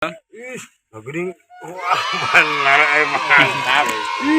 Ih, geuning. Wah, bener emang mantap. Siapa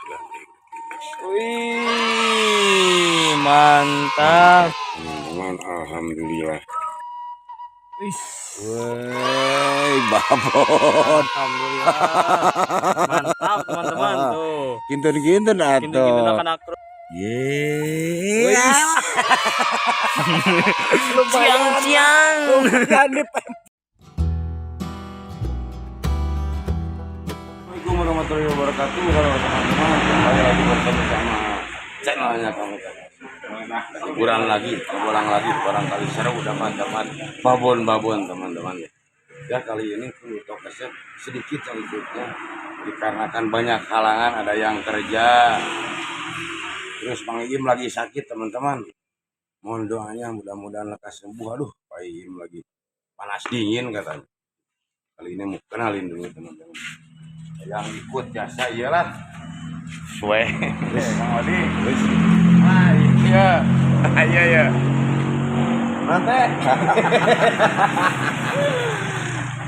yang Wih, mantap. teman-teman, alhamdulillah. Wih, Woi, babon. alhamdulillah. Mantap, teman-teman tuh. Kinten-kinten Kintu-kintu atuh. anak akro. Ye. Siang-siang. Assalamualaikum warahmatullahi wabarakatuh. Halo teman-teman, kembali lagi bersama channelnya kamu. Liburan lagi, pulang lagi, barangkali seru udah mantap babon teman-teman. Ya kali ini tokesnya sedikit ikutnya dikarenakan banyak halangan, ada yang kerja, terus Bang Iim lagi sakit teman-teman. Mohon doanya mudah-mudahan lekas sembuh. Aduh, Pak Iim lagi panas dingin katanya. Kali ini mau kenalin dulu teman-teman. Yang ikut jasa iyalah Suwe. Bang Odi. Iya. Iya. Nanti.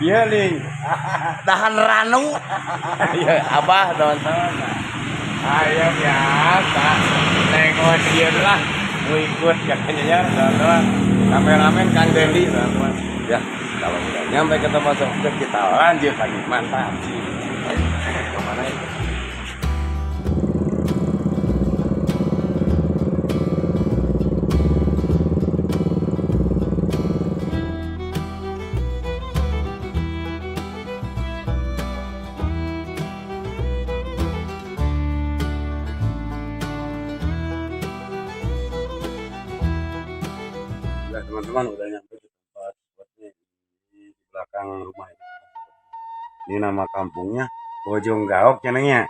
Iya nih. Tahan ranu. Iya, abah teman-teman. Ayo biasa. Tengok dia lah. Mau ikut katanya ya teman-teman. Kameramen Kang Dendi teman-teman. Ya, kalau udah nyampe ke tempat kita lanjut lagi. Mantap. Kemana itu? Ya teman-teman udah nyampe di tempat spotnya di belakang rumah ini. Ini nama kampungnya Bojong Gaok cenanya.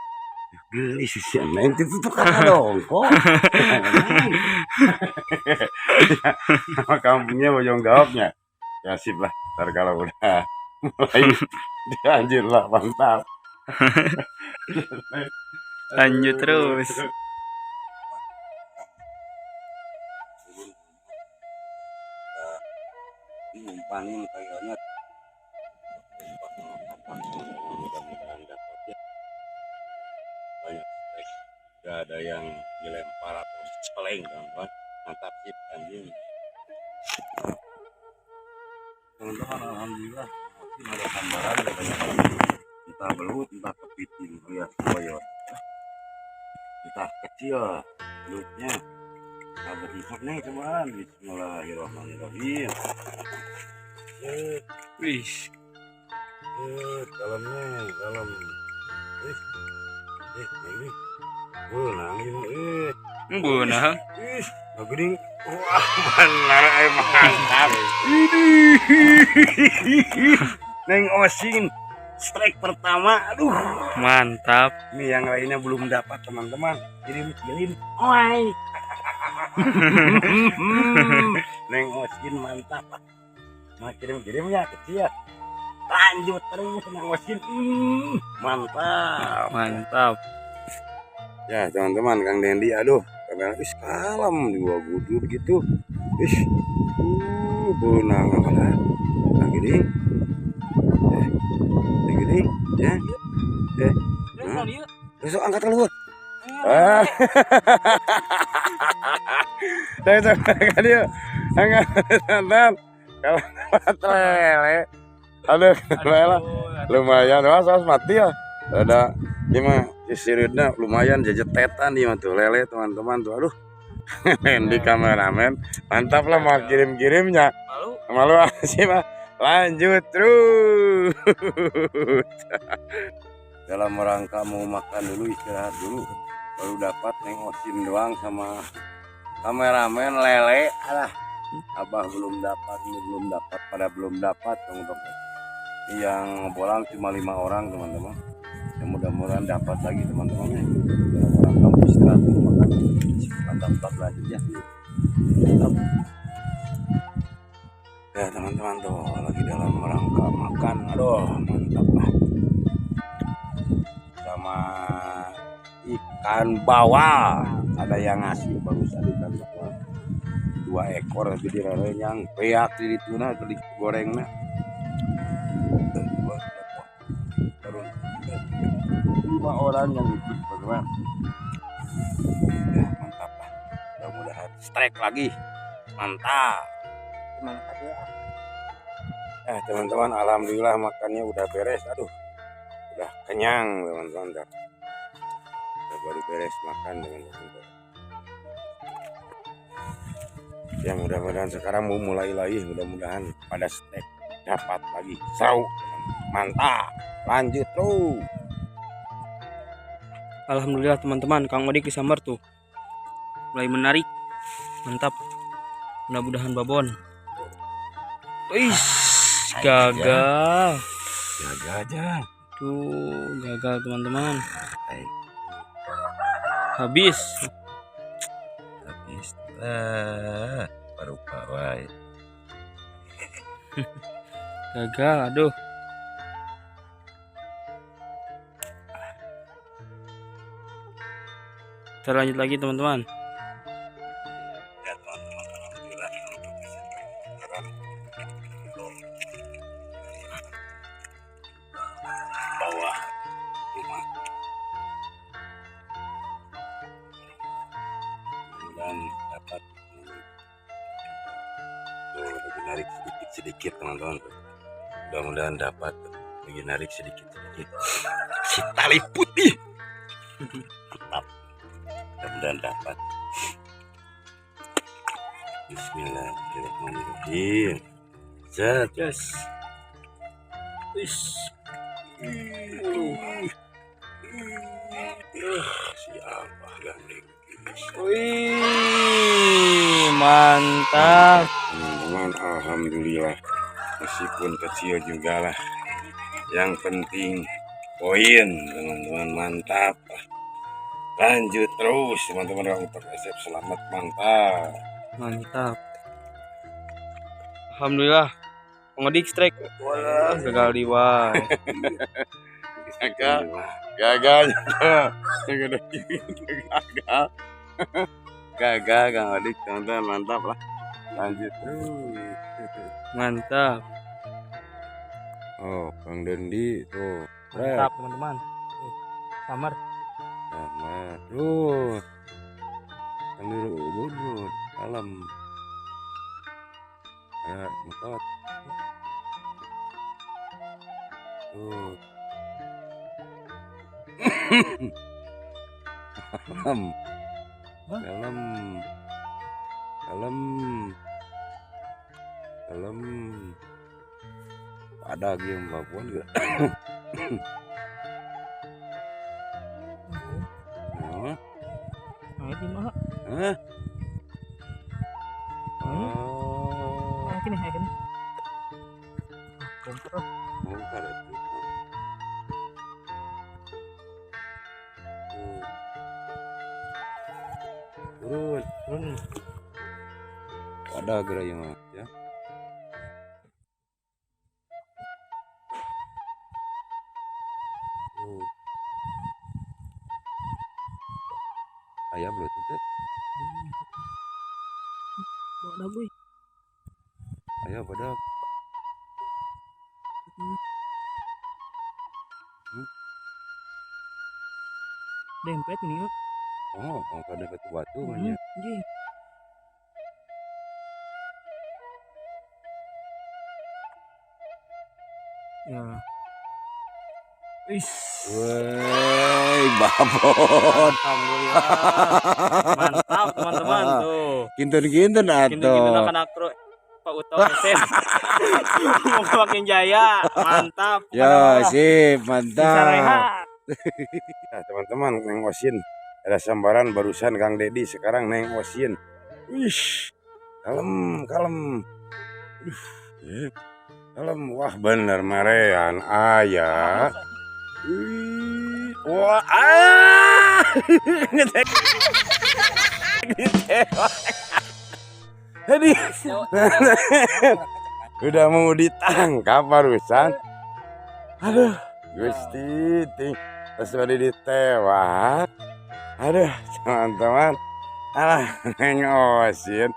Geli sih nanti itu tuh kata dong kok. Nama kampungnya Bojong Gaoknya. Ya sip lah. Ntar kalau udah mulai dianjir lah mantap. Lanjut terus. Ngumpanin kayaknya mudah-mudahan dapat ya. Banyak strike, gak ada yang dilempar atau celeng teman-teman. Mantap sip anjing teman-teman. Alhamdulillah masih ada sambaran katanya, entah belut entah kepiting lihat koyor, entah kecil belutnya. Nah, berhisap nih teman. Bismillahirrahmanirrahim. Wih, Dalam nih, dalam. Ini. Nang ini. bunah. Geuning. Wah, bener emang mantap. Neng Osin strike pertama. Aduh. Mantap. Ini yang lainnya belum dapat teman-teman. Kirim. Oi. Neng Osin mantap. Nah, kirim-kirimnya kecil. Lanjut terus Neng Osin. Mantap. Mantap. Ya teman-teman, Kang Dendi, aduh kamera kalem dua gudut gitu. Benang mana? Nah gini. Gini ya. Nah, besok angkat keluar. Saya angkat dia. Angkat teman. Kalau dapat lele. Aduh, lele. Lumayan, wah mati ya. Ada lima siripnya lumayan jejetetan nih tuh lele teman-teman tuh. Aduh. Di kameramen mantap lah mau kirimnya. Malu sih mah. Lanjut terus. Dalam rangka mau makan dulu, istirahat dulu, baru dapat nengosin doang sama kameramen lele. Alah, abah belum dapat belum dapat untuk yang bolang cuma 5 orang teman-teman. Ya, mudah-mudahan dapat lagi teman-teman ya. Dalam rangka mau istirahat dulu makan. Mantap lanjut ya. Mantap. Ya teman-teman tuh lagi dalam rangka makan. Aduh mantap lah. Sama ikan bawal, ada yang ngasih barusan ikan bawal 2 2 ekor gede yang peak di tuna beli gorengnya. Baru 5 orang yang ikut teman-teman. Ya, mantap lah. Mudah-mudahan strike lagi. Mantap. Gimana tadi ya? Teman-teman, alhamdulillah makannya udah beres. Aduh, udah kenyang teman-teman. Udah baru beres makan teman-teman. Ya mudah-mudahan sekarang mau mulai lagi, mudah-mudahan pada steak dapat lagi seru. Mantap, lanjut tuh. Alhamdulillah teman-teman, Kang Odik disambar tuh mulai menarik. Mantap, mudah-mudahan babon. Wih, gagal. Jaga aja. Tuh gagal teman-teman. Habis Baru pawai. gagal, aduh. Kita lanjut lagi teman-teman. Ya teman-teman, alhamdulillah bawah rumah. Dan dapat lagi narik sedikit teman-teman. Mudah-mudahan dapat lagi narik sedikit si tali putih. Mantap, mudah-mudahan dapat. Bismillahirrahmanirrahim. Zat. Yes. Siapa gandeng? Wih, mantap. Teman-teman, alhamdulillah meskipun kecil juga lah, yang penting poin teman-teman. Mantap, lanjut terus teman-teman untuk SF. Selamat, mantap. Alhamdulillah Ngodik strike. Walah, gagal di wai. gagal Kang Odik, teman-teman. Mantap lah, lanjut terus. Mantap. Oh, Kang Dendi tuh. Mantap teman-teman. Samar. Tuh. Kang Dendi alam. Ya, mutot. Tuh. Dalam ada game Bapuan gak? Ini mah. Hah? Ini. Bongkar itu. Turun. Ada gerai mah ya. Ayah belum tuh. Ada gue. Ayah pada. Dempet ini yuk. Oh, kada batu-batu banyak. Ya. Woi, babon. Alhamdulillah. Mantap teman-teman tuh. Kinten-kinten atuh. Kinten akan akro Pak Uto SM. Mau makin jaya. Mantap. Ya, sip, mantap. Bisa rehat. Nah, teman-teman, Neng Osin ada sambaran barusan Kang Dedi, sekarang Neng Osin. Wih, kalem. Kalem, wah bener marean ayah. Wah, jadi udah mau ditangkap barusan. Aduh, Gusti, pas udah ditewak. Aduh, teman-teman, alah nengosin.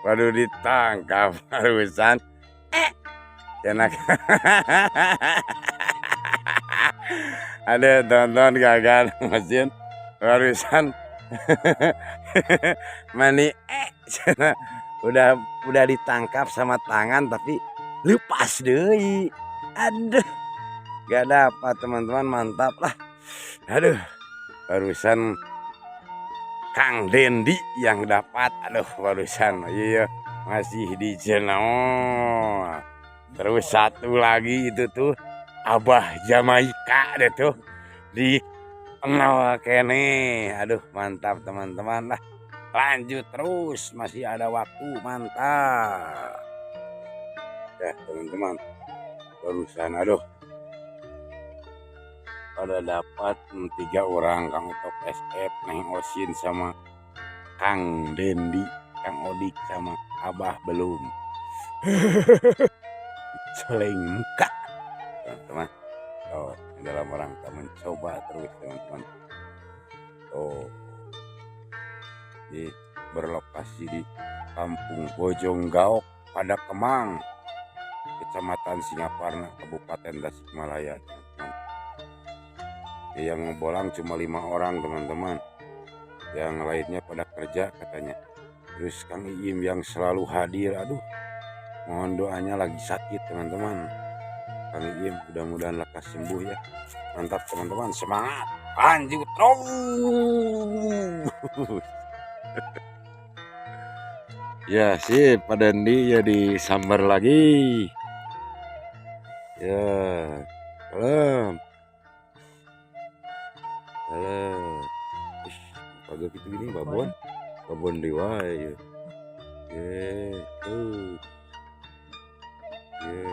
Waduh ditangkap barusan. Enak. Ada tonton gagal mesin barusan. Mani udah ditangkap sama tangan tapi lepas deh. Aduh. Gak dapat teman-teman, mantap lah. Aduh. Barusan Kang Dendi yang dapat. Aduh barusan. Iya masih di channel. Terus satu lagi itu tuh Abah Jamaika deh tuh di kenal kene. Aduh mantap teman-teman lah. Lanjut terus, masih ada waktu, mantap. Ya teman-teman, barusan aduh pada dapat 3 orang, Kang Utok SF, Neng Osin sama Kang Dendi, Kang Odik sama Abah belum. Celeng muka teman-teman. Oh, dalam rangka mencoba terus teman-teman. Oh, berlokasi di Kampung Bojonggaok, pada Kemang, Kecamatan Singaparna, Kabupaten Tasikmalaya. Teman-teman. Yang ngebolang cuma 5 orang teman-teman. Yang lainnya pada kerja katanya. Terus Kang Iim yang selalu hadir. Aduh, mohon doanya, lagi sakit teman-teman. Kang Iim mudah-mudahan lekas sembuh ya. Mantap teman-teman, semangat, lanjut terus. Ya sip, Pak Dendi ya disambar lagi. Ya, salam. Salam. Pagak gitu gini babon diwai. Ya, tuh. Ya.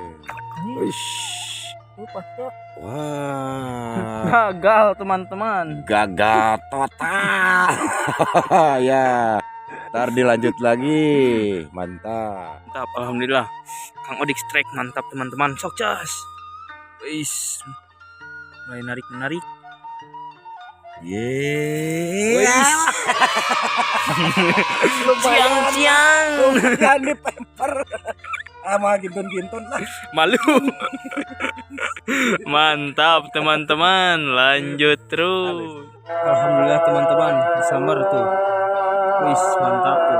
Wah. Gagal teman-teman. Gagal total. Ya. Ntar dilanjut lagi. Mantap. Mantap, alhamdulillah. Kang Odik strike mantap teman-teman. Sok cas. Wis. Mulai narik. Yeah. Ciang. Jangan dipemper. Sama gintun lah. Malu. Mantap teman-teman, lanjut terus. Alhamdulillah teman-teman, disambar tuh. Wis, mantap tuh.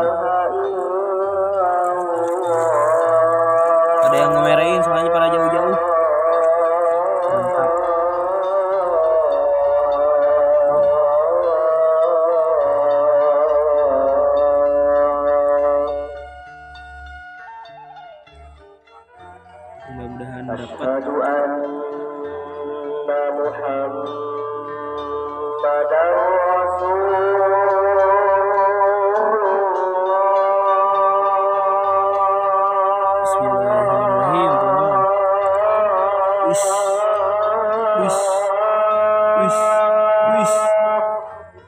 Ada yang ngemerein soalnya pada jauh-jauh. Mantap. Mudah-mudahan dapat. Bismillahirrahmanirrahim teman-teman.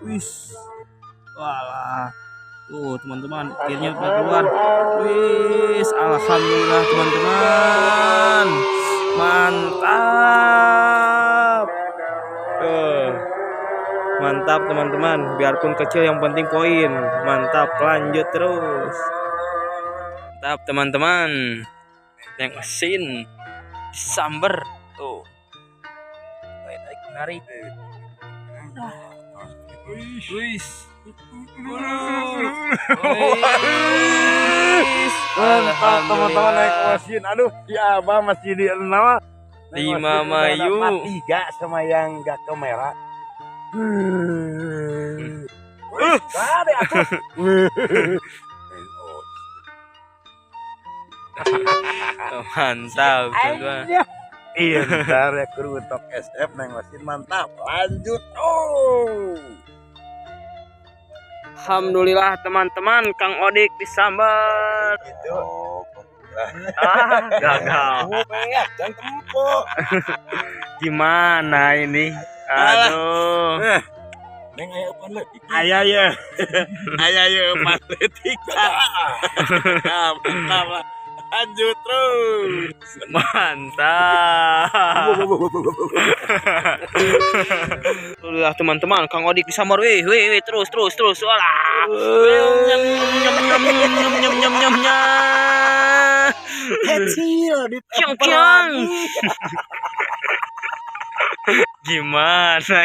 Wis. Walah. Tuh teman-teman, akhirnya udah keluar. Wis, alhamdulillah teman-teman. Mantap. Mantap teman-teman, biarpun kecil yang penting poin. Mantap, lanjut terus. Mantap teman-teman. Yang asin sambar tuh. Narik. Wis. Mantap teman-teman, naik mesin. Aduh, si Abah masih di 6. 5 Mayu. 3 sama yang gak kamera. Kade aku. Mantap juga. Iya, ntar ya Kru Utok SF naik mesin, mantap. Lanjut. Oh. Alhamdulillah teman-teman, Kang Odik disambar. Gitu. Gagal. Jangan tempuk. Gimana ini? Aduh. Neng aya paletik. Aya ya. Paletik. Mantap. Lanjut terus. Mantap. Lah teman-teman, Kang Odik disambar, weh, terus, walah. Nyam, nyam. Kecil Ciang. Gimana?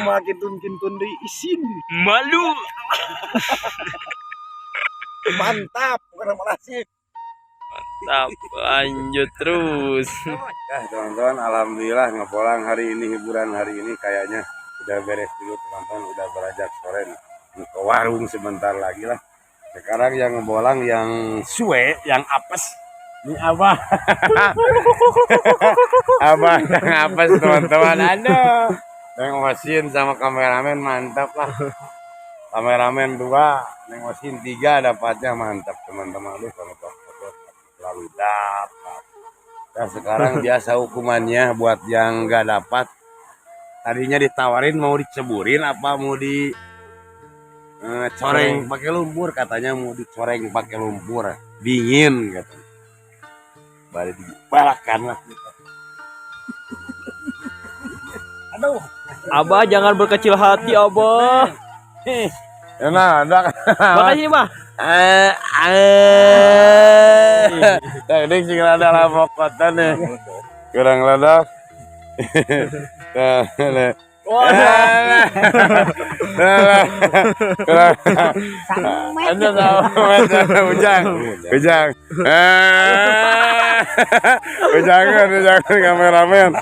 makin tun diisin. Malu. Mantap, bukan makasih. Mantap, lanjut terus. Ya teman-teman, alhamdulillah ngepolang hari ini, hiburan hari ini kayaknya udah beres dulu teman-teman, udah beranjak sore nih. Ke warung sebentar lagi lah. Sekarang yang ngebolang yang suwe, yang apes. Ini Abah. Abah yang apes teman-teman. Aduh. Neng Wasin sama kameramen mantap lah. Kameramen 2, Neng Wasin 3 dapatnya mantap teman-teman. Aduh kalau foto selalu dapat. Nah sekarang biasa hukumannya buat yang nggak dapat. Tadinya ditawarin mau diceburin apa mau di coreng pakai lumpur, katanya mau dicoreng pakai lumpur, dingin gitu. Baru dibalakan lah. Aduh. Abah jangan berkecil hati, Abah. Nah, ada. Makasih, Mah. Tadi sih ada lah pokoknya nih. Kurang ledak. Ada tahu ujang. Ujang kameramen.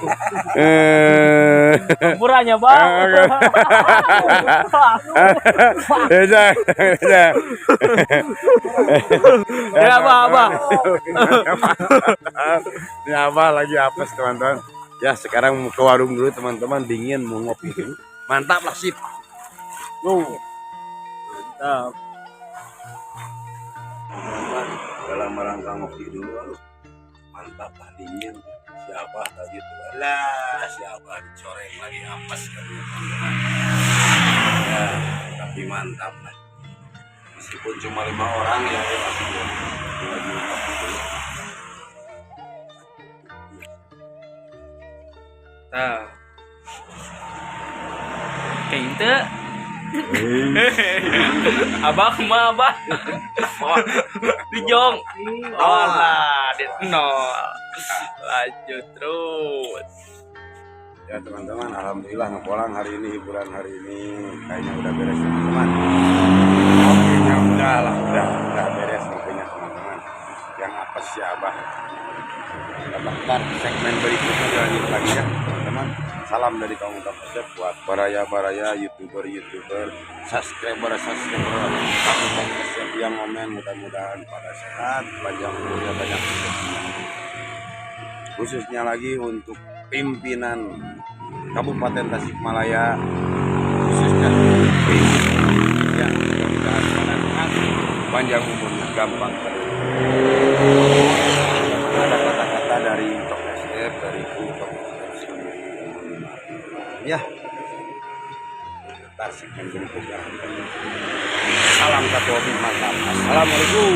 Puranya, Bang. Ujang. Ya, Abah. Ini Abah lagi apes teman-teman. Ya sekarang mau ke warung dulu teman-teman, dingin mau ngopi dulu. Mantap lah sip. Mantap. Teman-teman, dalam rangka ngopi dulu. Aduh, mantap lah dingin. Siapa tadi itu? Lah, siapa dicoreng lagi apes kan teman-teman. Ya, tapi mantap lah. Meskipun cuma 5 orang ya, masih lagi ngopi dulu. Nah. Kayak itu. Abah mah Abah. Dijong. Oh lah, lanjut terus. Ya teman-teman, alhamdulillah ngepolang hari ini, hiburan hari ini kayaknya udah beres teman-teman. Oke, udah beres ngopinya teman-teman. Yang apa sih Abah? Bentar, segmen berikutnya lanjut lagi ya teman-teman. Salam dari kaum Kapasep buat baraya youtuber subscriber kaum Kapasep yang komen, mudah-mudahan pada sehat, panjang umurnya, banyak rezeki. Khususnya lagi untuk pimpinan Kabupaten Tasikmalaya, khususnya ya, mudah-mudahan pada sehat, panjang umurnya, gampang ada kata-kata dari Tok SF, dari Tok SF sendiri. Ya, segmen berikutnya. Salam satu hobi mantap. Assalamualaikum.